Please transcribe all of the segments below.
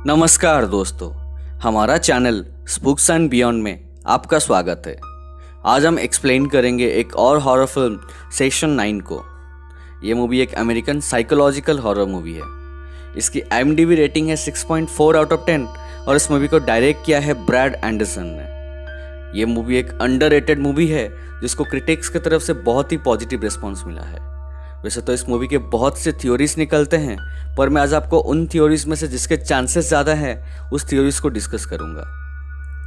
नमस्कार दोस्तों, हमारा चैनल स्पूक्स एंड बियॉन्ड में आपका स्वागत है। आज हम एक्सप्लेन करेंगे एक और हॉरर फिल्म सेक्शन 9 को। ये मूवी एक अमेरिकन साइकोलॉजिकल हॉरर मूवी है। इसकी IMDb रेटिंग है 6.4 आउट ऑफ 10 और इस मूवी को डायरेक्ट किया है ब्रैड एंडरसन ने। ये मूवी एक अंडररेटेड मूवी है जिसको क्रिटिक्स की तरफ से बहुत ही पॉजिटिव रिस्पॉन्स मिला है। वैसे तो इस मूवी के बहुत से थ्योरीज निकलते हैं, पर मैं आज आपको उन थ्योरीज में से जिसके चांसेस ज़्यादा हैं उस थ्योरीज को डिस्कस करूंगा।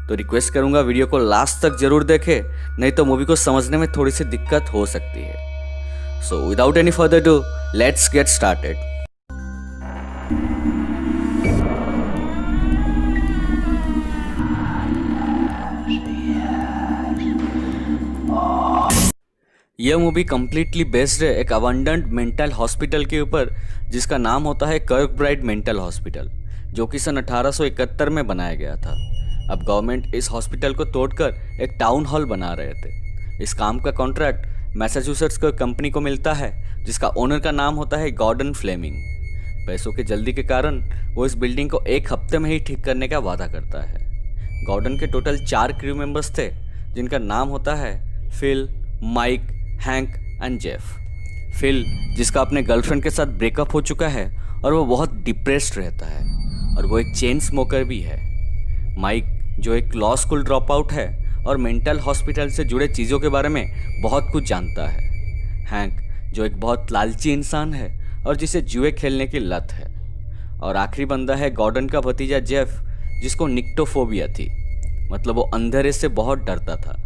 तो रिक्वेस्ट करूंगा वीडियो को लास्ट तक जरूर देखें, नहीं तो मूवी को समझने में थोड़ी सी दिक्कत हो सकती है। So without any further do, let's get started. यह मूवी कम्प्लीटली बेस्ड है एक अबंडेंट मेंटल हॉस्पिटल के ऊपर जिसका नाम होता है कर्कब्राइड मेंटल हॉस्पिटल, जो कि सन 1871 में बनाया गया था। अब गवर्नमेंट इस हॉस्पिटल को तोड़कर एक टाउन हॉल बना रहे थे। इस काम का कॉन्ट्रैक्ट मैसाचुसेट्स को कंपनी को मिलता है जिसका ओनर का नाम होता है गॉर्डन फ्लेमिंग। पैसों की जल्दी के कारण वो इस बिल्डिंग को एक हफ्ते में ही ठीक करने का वादा करता है। गॉर्डन के टोटल 4 क्रू मेंबर्स थे जिनका नाम होता है Phil, Mike, Hank and Jeff. Phil जिसका अपने गर्लफ्रेंड के साथ ब्रेकअप हो चुका है और वो बहुत डिप्रेस्ड रहता है और वो एक चेन स्मोकर भी है। माइक जो एक लॉ स्कूल ड्रॉप आउट है और मेंटल हॉस्पिटल से जुड़े चीज़ों के बारे में बहुत कुछ जानता है। हैंक जो एक बहुत लालची इंसान है और जिसे जुए खेलने की लत है। और आखिरी बंदा है गॉर्डन का भतीजा जेफ, जिसको निक्टोफोबिया थी, मतलब वो अंधेरे से बहुत डरता था।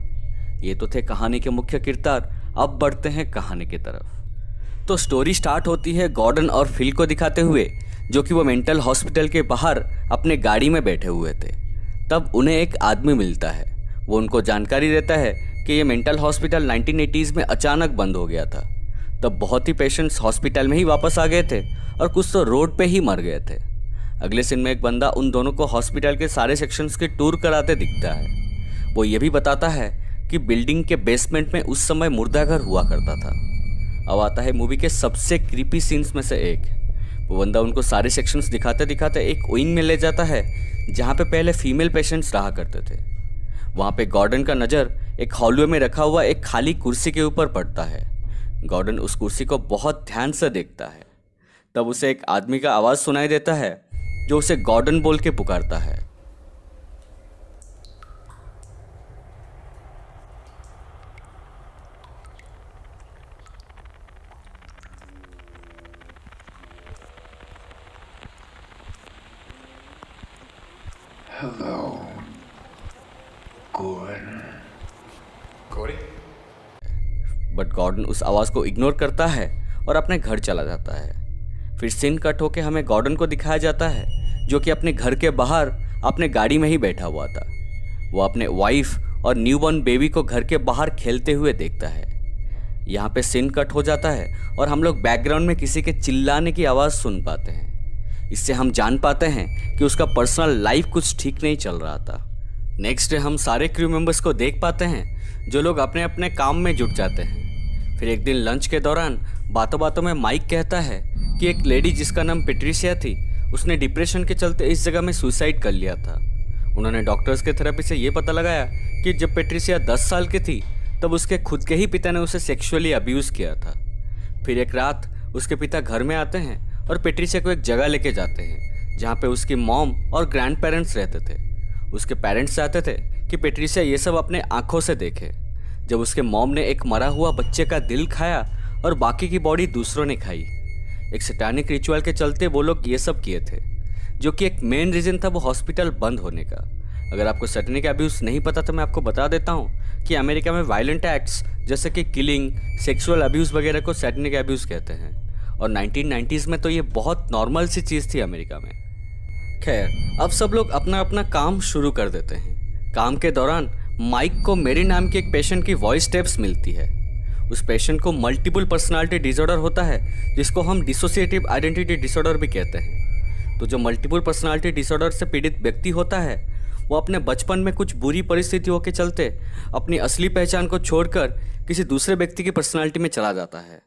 ये तो थे कहानी के मुख्य किरदार। अब बढ़ते हैं कहानी की तरफ। तो स्टोरी स्टार्ट होती है गॉर्डन और फिल को दिखाते हुए, जो कि वो मेंटल हॉस्पिटल के बाहर अपने गाड़ी में बैठे हुए थे। तब उन्हें एक आदमी मिलता है। वो उनको जानकारी देता है कि ये मेंटल हॉस्पिटल 1980s में अचानक बंद हो गया था। तब बहुत ही पेशेंट्स हॉस्पिटल में ही वापस आ गए थे और कुछ तो रोड पे ही मर गए थे। अगले सीन में एक बंदा उन दोनों को हॉस्पिटल के सारे सेक्शंस के टूर कराते दिखता है। वो ये भी बताता है कि बिल्डिंग के बेसमेंट में उस समय मुर्दाघर हुआ करता था। अब आता है मूवी के सबसे क्रीपी सीन्स में से एक। वो बंदा उनको सारे सेक्शंस दिखाते दिखाते एक विंग में ले जाता है जहाँ पे पहले फीमेल पेशेंट्स रहा करते थे। वहाँ पे गॉर्डन का नज़र एक हॉलवे में रखा हुआ एक खाली कुर्सी के ऊपर पड़ता है। गॉर्डन उस कुर्सी को बहुत ध्यान से देखता है। तब उसे एक आदमी का आवाज़ सुनाई देता है जो उसे गॉर्डन बोल के पुकारता है। Hello, Gordon. Cory? But Gordon उस आवाज़ को इग्नोर करता है और अपने घर चला जाता है। फिर सीन कट होके हमें गॉर्डन को दिखाया जाता है जो कि अपने घर के बाहर अपने गाड़ी में ही बैठा हुआ था। वो अपने वाइफ और न्यूबॉर्न बेबी को घर के बाहर खेलते हुए देखता है। यहाँ पे सीन कट हो जाता है और हम लोग बैकग्राउंड में किसी के चिल्लाने की आवाज़ सुन पाते हैं। इससे हम जान पाते हैं कि उसका पर्सनल लाइफ कुछ ठीक नहीं चल रहा था। नेक्स्ट डे हम सारे क्रू मेंबर्स को देख पाते हैं जो लोग अपने अपने काम में जुट जाते हैं। फिर एक दिन लंच के दौरान बातों बातों में माइक कहता है कि एक लेडी जिसका नाम पेट्रिसिया थी, उसने डिप्रेशन के चलते इस जगह में सुसाइड कर लिया था। उन्होंने डॉक्टर्स के थेरेपी से ये पता लगाया कि जब पेट्रिसिया 10 साल की थी तब उसके खुद के ही पिता ने उसे सेक्सुअली अब्यूज़ किया था। फिर एक रात उसके पिता घर में आते हैं और पेट्रिसिया को एक जगह लेके जाते हैं जहाँ पे उसकी मॉम और ग्रैंड पेरेंट्स रहते थे। उसके पेरेंट्स चाहते थे कि पेट्रिसिया ये सब अपने आंखों से देखे। जब उसके मॉम ने एक मरा हुआ बच्चे का दिल खाया और बाकी की बॉडी दूसरों ने खाई। एक सैटानिक रिचुअल के चलते वो लोग ये सब किए थे, जो कि एक मेन रीज़न था वो हॉस्पिटल बंद होने का। अगर आपको सैटानिक अब्यूज़ नहीं पता तो मैं आपको बता देता हूँ कि अमेरिका में वायलेंट एक्ट्स जैसे कि किलिंग, सेक्सुअल अब्यूज़ वगैरह को सैटानिक अब्यूज़ कहते हैं। और 1990s में तो ये बहुत नॉर्मल सी चीज़ थी अमेरिका में। खैर, अब सब लोग अपना अपना काम शुरू कर देते हैं। काम के दौरान माइक को मेरी नाम की एक पेशेंट की वॉइस टेप्स मिलती है। उस पेशेंट को मल्टीपल पर्सनालिटी डिसऑर्डर होता है जिसको हम डिसोसिएटिव आइडेंटिटी डिसऑर्डर भी कहते हैं। तो जो मल्टीपल पर्सनालिटी डिसऑर्डर से पीड़ित व्यक्ति होता है वो अपने बचपन में कुछ बुरी परिस्थितियों के चलते अपनी असली पहचान को छोड़कर किसी दूसरे व्यक्ति की पर्सनालिटी में चला जाता है।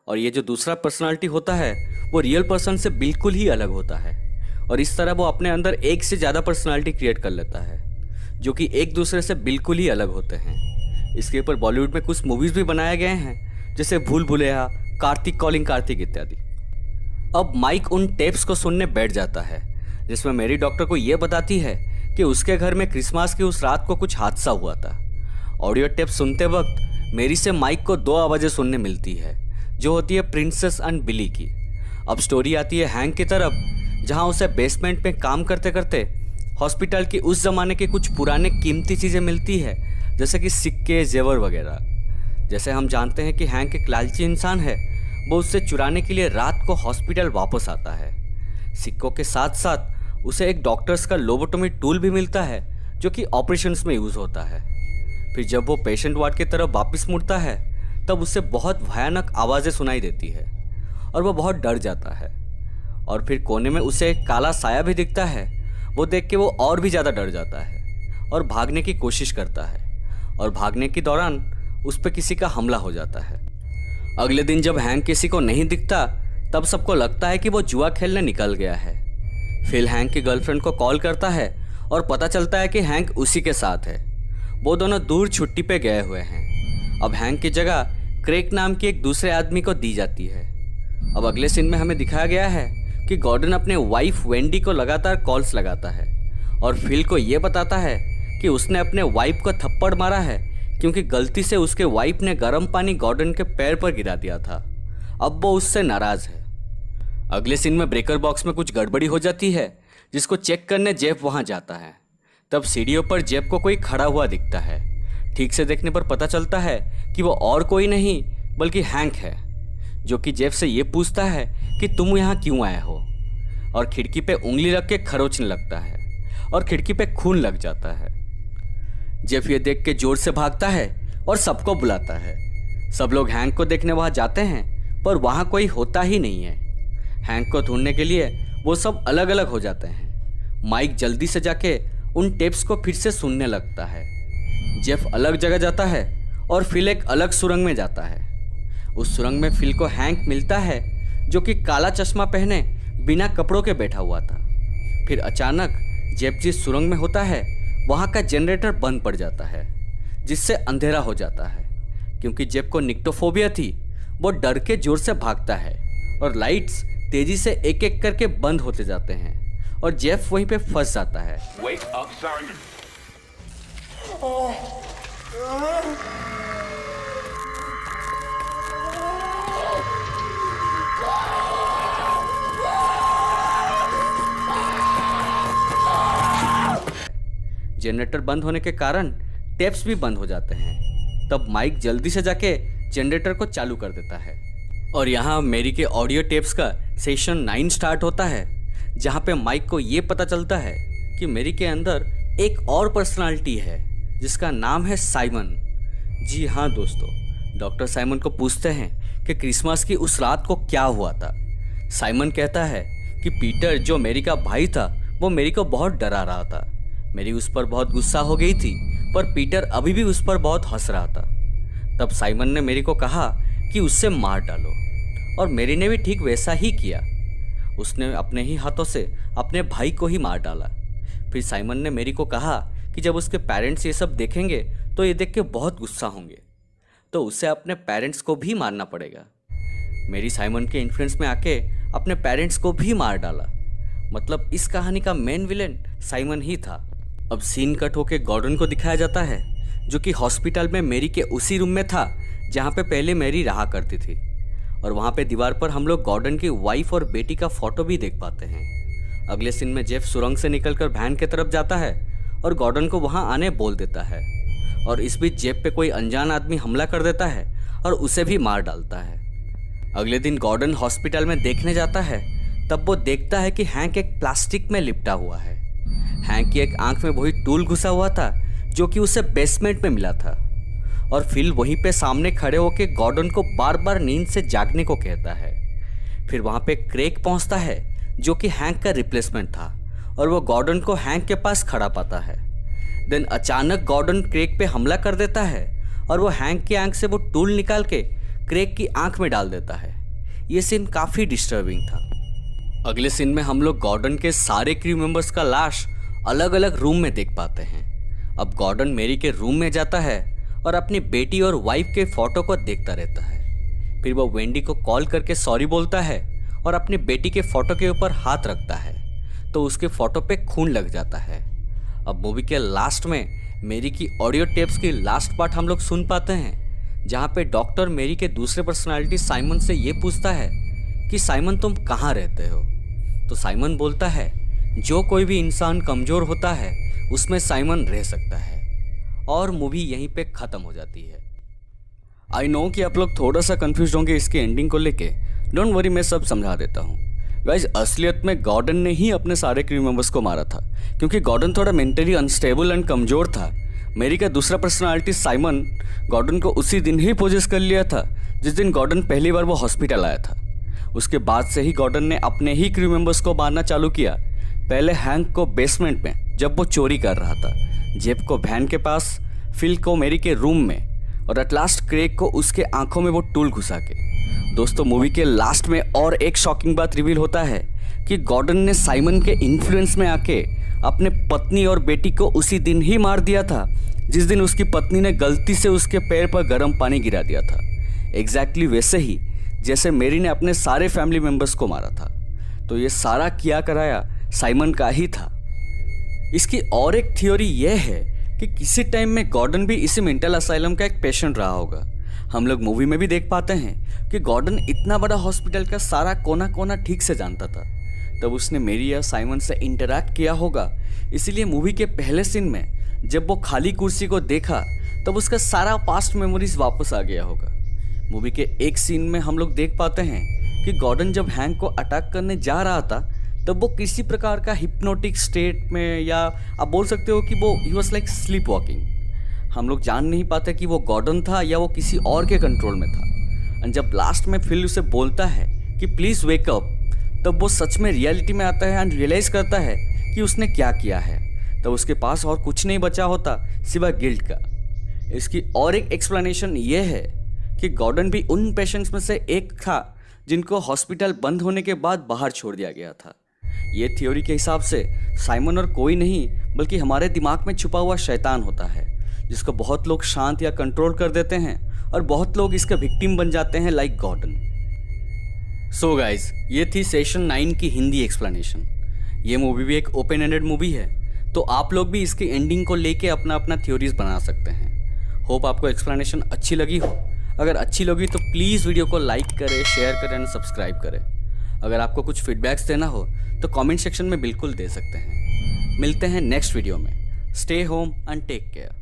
और ये जो दूसरा पर्सनालिटी होता है वो रियल पर्सन से बिल्कुल ही अलग होता है और इस तरह वो अपने अंदर एक से ज़्यादा पर्सनालिटी क्रिएट कर लेता है जो कि एक दूसरे से बिल्कुल ही अलग होते हैं। इसके ऊपर बॉलीवुड में कुछ मूवीज़ भी बनाए गए हैं जैसे भूल भुलैया, कार्तिक कॉलिंग कार्तिक इत्यादि। अब माइक उन टेप्स को सुनने बैठ जाता है जिसमें मेरी डॉक्टर को ये बताती है कि उसके घर में क्रिसमस की उस रात को कुछ हादसा हुआ था। ऑडियो टेप सुनते वक्त मेरी से माइक को 2 आवाज़ें सुनने मिलती है जो होती है प्रिंसेस एंड बिली की। अब स्टोरी आती है हैंक की तरफ, जहां उसे बेसमेंट में काम करते करते हॉस्पिटल की उस ज़माने की कुछ पुराने कीमती चीज़ें मिलती है जैसे कि सिक्के, जेवर वगैरह। जैसे हम जानते हैं कि हैंक एक लालची इंसान है, वो उससे चुराने के लिए रात को हॉस्पिटल वापस आता है। सिक्कों के साथ साथ उसे एक डॉक्टर्स का लोबोटोमी टूल भी मिलता है जो कि ऑपरेशंस में यूज़ होता है। फिर जब वो पेशेंट वार्ड की तरफ वापस मुड़ता है तब उसे बहुत भयानक आवाज़ें सुनाई देती है और वो बहुत डर जाता है। और फिर कोने में उसे एक काला साया भी दिखता है। वो देख के वो और भी ज़्यादा डर जाता है और भागने की कोशिश करता है और भागने के दौरान उस पर किसी का हमला हो जाता है। अगले दिन जब हैंक किसी को नहीं दिखता तब सबको लगता है कि वो जुआ खेलने निकल गया है। फिल हैंक की गर्लफ्रेंड को कॉल करता है और पता चलता है कि हैंक उसी के साथ है। वो दोनों दूर छुट्टी पे गए हुए हैं। अब हैंक की जगह क्रेग नाम की एक दूसरे आदमी को दी जाती है। अब अगले सीन में हमें दिखाया गया है कि गॉर्डन अपने वाइफ वेंडी को लगातार कॉल्स लगाता है और फिल को ये बताता है कि उसने अपने वाइफ को थप्पड़ मारा है क्योंकि गलती से उसके वाइफ ने गर्म पानी गॉर्डन के पैर पर गिरा दिया था। अब वो उससे नाराज़ है। अगले सीन में ब्रेकर बॉक्स में कुछ गड़बड़ी हो जाती है जिसको चेक करने जेफ वहाँ जाता है। तब सीढ़ियों पर जेफ को कोई खड़ा हुआ दिखता है। ठीक से देखने पर पता चलता है कि वो और कोई नहीं बल्कि हैंक है, जो कि जेफ से ये पूछता है कि तुम यहाँ क्यों आए हो, और खिड़की पे उंगली रख के खरोचने लगता है और खिड़की पे खून लग जाता है। जेफ ये देख के जोर से भागता है और सबको बुलाता है। सब लोग हैंक को देखने वहाँ जाते हैं पर वहाँ कोई होता ही नहीं है। हैंक को ढूंढने के लिए वो सब अलग अलग हो जाते हैं। माइक जल्दी से जाके उन टेप्स को फिर से सुनने लगता है। जेफ अलग जगह जाता है और फिल एक अलग सुरंग में जाता है। उस सुरंग में फिल को हैंक मिलता है जो कि काला चश्मा पहने बिना कपड़ों के बैठा हुआ था। फिर अचानक जेफ जिस सुरंग में होता है वहाँ का जनरेटर बंद पड़ जाता है जिससे अंधेरा हो जाता है। क्योंकि जेफ को निक्टोफोबिया थी, वो डर के जोर से भागता है और लाइट्स तेजी से एक एक करके बंद होते जाते हैं और जेफ वहीं पे फंस जाता है। Wake up, Simon. जनरेटर बंद होने के कारण टेप्स भी बंद हो जाते हैं। तब माइक जल्दी से जाके जनरेटर को चालू कर देता है और यहाँ मेरी के ऑडियो टेप्स का सेशन 9 स्टार्ट होता है, जहाँ पे माइक को ये पता चलता है कि मेरी के अंदर एक और पर्सनालिटी है जिसका नाम है साइमन। जी हाँ दोस्तों, डॉक्टर साइमन को पूछते हैं कि क्रिसमस की उस रात को क्या हुआ था। साइमन कहता है कि पीटर जो मेरी का भाई था वो मेरी को बहुत डरा रहा था। मेरी उस पर बहुत गुस्सा हो गई थी पर पीटर अभी भी उस पर बहुत हंस रहा था। तब साइमन ने मेरी को कहा कि उससे मार डालो और मेरी ने भी ठीक वैसा ही किया। उसने अपने ही हाथों से अपने भाई को ही मार डाला। फिर साइमन ने मेरी को कहा कि जब उसके पेरेंट्स ये सब देखेंगे तो ये देख के बहुत गुस्सा होंगे, तो उसे अपने पेरेंट्स को भी मारना पड़ेगा। मेरी साइमन के इन्फ्लुएंस में आके अपने पेरेंट्स को भी मार डाला। मतलब इस कहानी का मेन विलेन साइमन ही था। अब सीन कट होके गॉर्डन को दिखाया जाता है जो कि हॉस्पिटल में मेरी के उसी रूम में था जहाँ पे पहले मेरी रहा करती थी। और वहाँ पे दीवार पर हम लोग गॉर्डन की वाइफ और बेटी का फोटो भी देख पाते हैं। अगले सीन में जेफ सुरंग से निकलकर वैन की तरफ जाता है और गॉर्डन को वहाँ आने बोल देता है और इस बीच जेफ पे कोई अनजान आदमी हमला कर देता है और उसे भी मार डालता है। अगले दिन गॉर्डन हॉस्पिटल में देखने जाता है, तब वो देखता है कि हैंक एक प्लास्टिक में लिपटा हुआ है। हैंक की एक आंख में वही टूल घुसा हुआ था जो कि उसे बेसमेंट में मिला था। और फिल वहीं पे सामने खड़े होकर गॉर्डन को बार बार नींद से जागने को कहता है। फिर वहाँ पे क्रेग पहुँचता है जो कि हैंक का रिप्लेसमेंट था और वो गॉर्डन को हैंक के पास खड़ा पाता है। देन अचानक गॉर्डन क्रेग पे हमला कर देता है और वो हैंक की आंख से वो टूल निकाल के क्रेग की आंख में डाल देता है। ये सीन काफ़ी डिस्टर्बिंग था। अगले सीन में हम लोग गॉर्डन के सारे क्रू मेंबर्स का लाश अलग अलग रूम में देख पाते हैं। अब गॉर्डन मेरी के रूम में जाता है और अपनी बेटी और वाइफ के फोटो को देखता रहता है। फिर वो वेंडी को कॉल करके सॉरी बोलता है और अपनी बेटी के फोटो के ऊपर हाथ रखता है तो उसके फोटो पे खून लग जाता है। अब मूवी के लास्ट में मेरी की ऑडियो टेप्स की लास्ट पार्ट हम लोग सुन पाते हैं, जहाँ पे डॉक्टर मेरी के दूसरे पर्सनालिटी साइमन से ये पूछता है कि साइमन तुम कहाँ रहते हो। तो साइमन बोलता है जो कोई भी इंसान कमज़ोर होता है उसमें साइमन रह सकता है। और मूवी यहीं पे ख़त्म हो जाती है। आई नो कि आप लोग थोड़ा सा कंफ्यूज होंगे इसकी एंडिंग को लेके। डोंट वरी, मैं सब समझा देता हूँ। गाइस, असलियत में गॉर्डन ने ही अपने सारे क्रू मेंबर्स को मारा था, क्योंकि गॉर्डन थोड़ा मेंटली अनस्टेबल एंड कमज़ोर था। मेरी का दूसरा पर्सनालिटी साइमन गॉर्डन को उसी दिन ही पोजेस कर लिया था जिस दिन गॉर्डन पहली बार वो हॉस्पिटल आया था। उसके बाद से ही गॉर्डन ने अपने ही क्रू मेंबर्स को मारना चालू किया। पहले हैंक को बेसमेंट में जब वो चोरी कर रहा था, जेब को वैन के पास, फिल को मेरी के रूम में, और एट लास्ट क्रेग को उसके आंखों में वो टूल घुसा के। दोस्तों, मूवी के लास्ट में और एक शॉकिंग बात रिवील होता है कि गॉर्डन ने साइमन के इन्फ्लुएंस में आके अपने पत्नी और बेटी को उसी दिन ही मार दिया था जिस दिन उसकी पत्नी ने गलती से उसके पैर पर गर्म पानी गिरा दिया था। एग्जैक्टली वैसे ही जैसे मेरी ने अपने सारे फैमिली मेम्बर्स को मारा था। तो ये सारा किया कराया साइमन का ही था। इसकी और एक थ्योरी ये है कि किसी टाइम में गॉर्डन भी इसी मेंटल असाइलम का एक पेशेंट रहा होगा। हम लोग मूवी में भी देख पाते हैं कि गॉर्डन इतना बड़ा हॉस्पिटल का सारा कोना कोना ठीक से जानता था, तब उसने मेरी या साइमन से इंटरैक्ट किया होगा। इसीलिए मूवी के पहले सीन में जब वो खाली कुर्सी को देखा तब उसका सारा पास्ट मेमोरीज वापस आ गया होगा। मूवी के एक सीन में हम लोग देख पाते हैं कि गॉर्डन जब हैंक को अटैक करने जा रहा था तब वो किसी प्रकार का हिप्नोटिक स्टेट में, या आप बोल सकते हो कि वो he was like sleep walking. हम लोग जान नहीं पाते कि वो गॉर्डन था या वो किसी और के कंट्रोल में था। एंड जब लास्ट में फिल उसे बोलता है कि प्लीज़ वेक अप, तब वो सच में रियलिटी में आता है एंड रियलाइज करता है कि उसने क्या किया है। तब उसके पास और कुछ नहीं बचा होता सिवा गिल्ट का। इसकी और एक एक्सप्लेनेशन ये है कि गॉर्डन भी उन पेशेंट्स में से एक था जिनको हॉस्पिटल बंद होने के बाद बाहर छोड़ दिया गया था। ये थ्योरी के हिसाब से साइमन और कोई नहीं बल्कि हमारे दिमाग में छुपा हुआ शैतान होता है, जिसको बहुत लोग शांत या कंट्रोल कर देते हैं और बहुत लोग इसका विक्टिम बन जाते हैं, लाइक गॉर्डन। सो गाइज, ये थी सेशन 9 की हिंदी एक्सप्लेनेशन। ये मूवी भी एक ओपन एंडेड मूवी है, तो आप लोग भी इसकी एंडिंग को लेके अपना अपना थ्योरीज बना सकते हैं। होप आपको एक्सप्लेनेशन अच्छी लगी हो। अगर अच्छी लगी तो प्लीज़ वीडियो को लाइक करें, शेयर करें एंड सब्सक्राइब करें। अगर आपको कुछ फीडबैक्स देना हो तो कमेंट सेक्शन में बिल्कुल दे सकते हैं। मिलते हैं नेक्स्ट वीडियो में। Stay home and take care.